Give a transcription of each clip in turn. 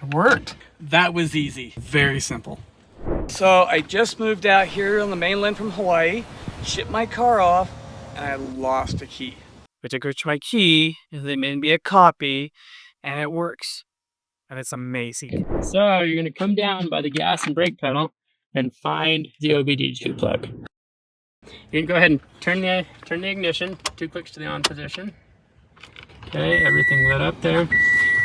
It worked. That was easy. Very simple. So I just moved out here on the mainland from Hawaii, shipped my car off, and I lost a key. I took my key, and they made me a copy, and it works. And it's amazing. So you're gonna come down by the gas and brake pedal and find the OBD2 plug. You can go ahead and turn the ignition, 2 clicks to the on position. Okay, everything lit up there.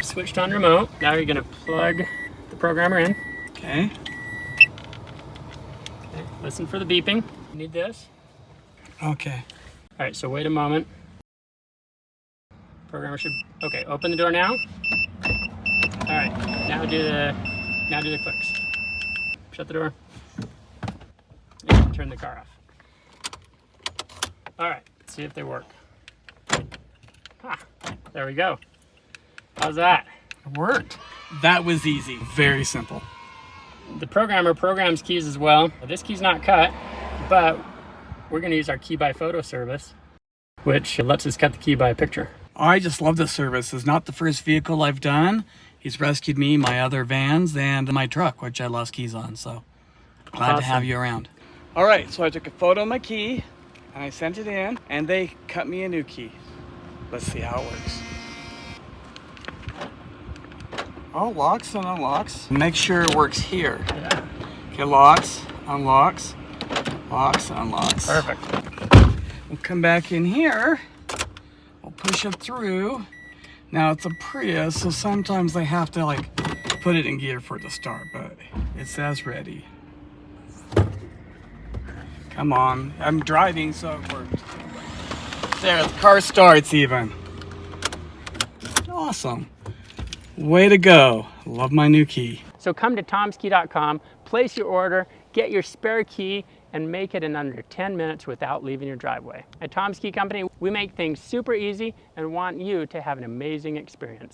Switched on remote. Now you're gonna plug the programmer in. Okay. Okay, listen for the beeping. You need this. Okay. All right, so wait a moment. Programmer should, okay, open the door now. All right, now do the clicks. Shut the door. And turn the car off. All right, let's see if they work. There we go. How's that? It worked. That was easy. Very simple. The programmer programs keys as well. This key's not cut, but we're gonna use our key by photo service, which lets us cut the key by a picture. I just love this service. It's not the first vehicle I've done. He's rescued me, my other vans, and my truck, which I lost keys on. So glad to have you around. All right, so I took a photo of my key and I sent it in, and they cut me a new key. Let's see how it works. Oh, locks and unlocks. Make sure it works here. Yeah. Okay, locks, unlocks, locks, unlocks. Perfect. We'll come back in here. We'll push it through. Now it's a Prius, so sometimes they have to like put it in gear for it to start, but it says ready. Come on, I'm driving, so it worked. There, the car starts even. Awesome. Way to go. Love my new key. So come to tomskey.com, place your order, get your spare key, and make it in under 10 minutes without leaving your driveway. At Tom's Key Company, we make things super easy and want you to have an amazing experience.